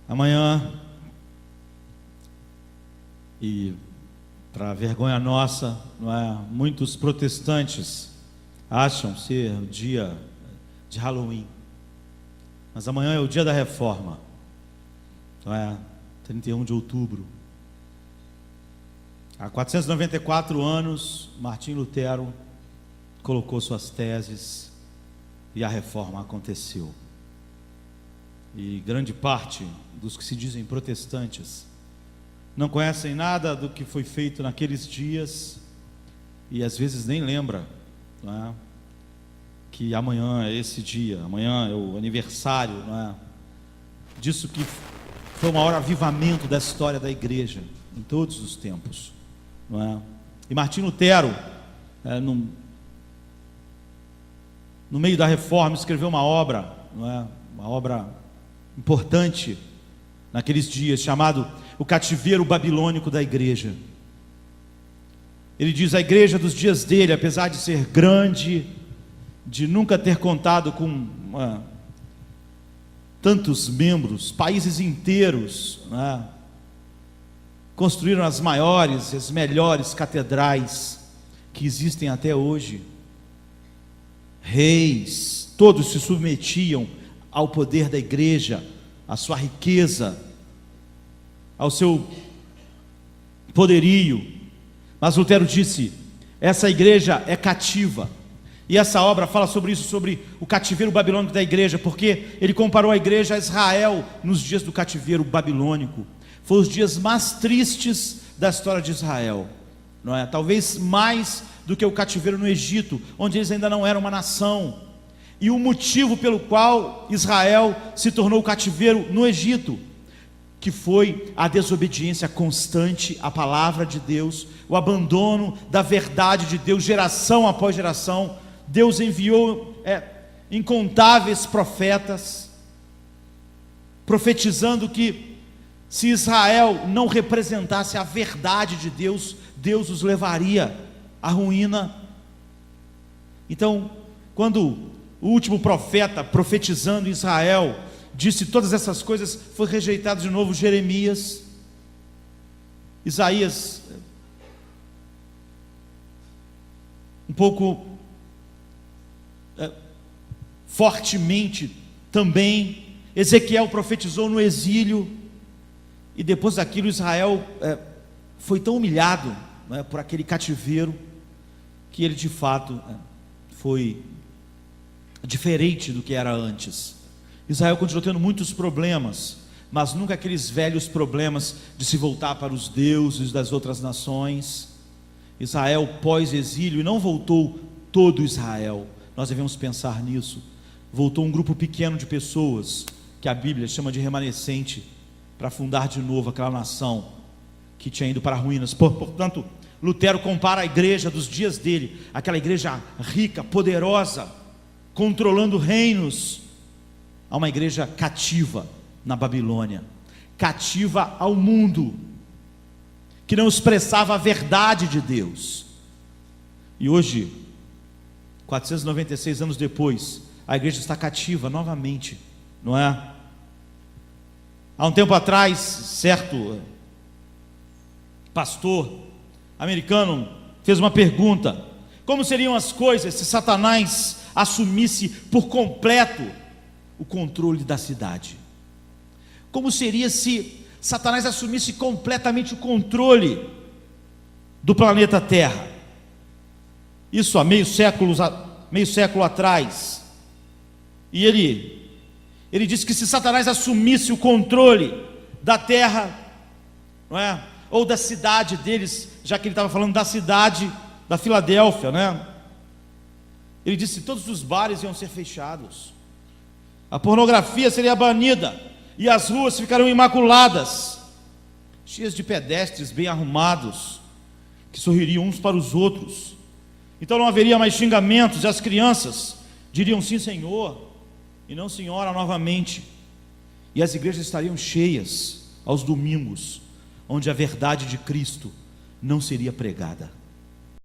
Amanhã, e para vergonha nossa, não é? Muitos protestantes acham ser o dia de Halloween, mas amanhã é o dia da reforma, não é? 31 de outubro. Há 494 anos, Martim Lutero colocou suas teses e a reforma aconteceu. E grande parte dos que se dizem protestantes não conhecem nada do que foi feito naqueles dias e às vezes nem lembra, não é? Que amanhã é esse dia, amanhã é o aniversário, não é? Disso que foi o maior avivamento da história da igreja em todos os tempos, não é? E Martim Lutero, no meio da reforma, escreveu uma obra, não é? Uma obra importante naqueles dias, chamado O Cativeiro Babilônico da Igreja. Ele diz: a igreja dos dias dele, apesar de ser grande, de nunca ter contado com tantos membros, países inteiros, né, construíram as maiores, as melhores catedrais que existem até hoje. Reis, todos se submetiam ao poder da igreja, à sua riqueza, ao seu poderio. Mas Lutero disse: essa igreja é cativa. E essa obra fala sobre isso, sobre o cativeiro babilônico da igreja, porque ele comparou a igreja a Israel nos dias do cativeiro babilônico. Foram os dias mais tristes da história de Israel, não é? Talvez mais do que o cativeiro no Egito, onde eles ainda não eram uma nação. E o motivo pelo qual Israel se tornou cativeiro no Egito, que foi a desobediência constante à palavra de Deus, o abandono da verdade de Deus, geração após geração. Deus enviou incontáveis profetas, profetizando que se Israel não representasse a verdade de Deus, Deus os levaria à ruína. Então, quando o último profeta profetizando Israel disse todas essas coisas, foi rejeitado de novo Jeremias. Isaías, um pouco fortemente também. Ezequiel profetizou no exílio, e depois daquilo Israel foi tão humilhado, né, por aquele cativeiro, que ele de fato foi diferente do que era antes. Israel continuou tendo muitos problemas, mas nunca aqueles velhos problemas de se voltar para os deuses das outras nações. Israel pós-exílio, e não voltou todo Israel, nós devemos pensar nisso. Voltou um grupo pequeno de pessoas, que a Bíblia chama de remanescente, para fundar de novo aquela nação que tinha ido para ruínas. Portanto, Lutero compara a igreja dos dias dele, aquela igreja rica, poderosa, controlando reinos, a uma igreja cativa na Babilônia, cativa ao mundo, que não expressava a verdade de Deus. E hoje, 496 anos depois, a igreja está cativa novamente, não é? Há um tempo atrás, certo pastor americano fez uma pergunta: como seriam as coisas se Satanás assumisse por completo o controle da cidade? Como seria se Satanás assumisse completamente o controle do planeta Terra? Isso há meio século atrás. E ele disse que se Satanás assumisse o controle da terra, não é? Ou da cidade deles, já que ele estava falando da cidade da Filadélfia, né? Ele disse que todos os bares iam ser fechados, a pornografia seria banida, e as ruas ficariam imaculadas, cheias de pedestres bem arrumados, que sorririam uns para os outros. Então não haveria mais xingamentos, e as crianças diriam sim, Senhor, e não senhora novamente. E as igrejas estariam cheias aos domingos, onde a verdade de Cristo não seria pregada.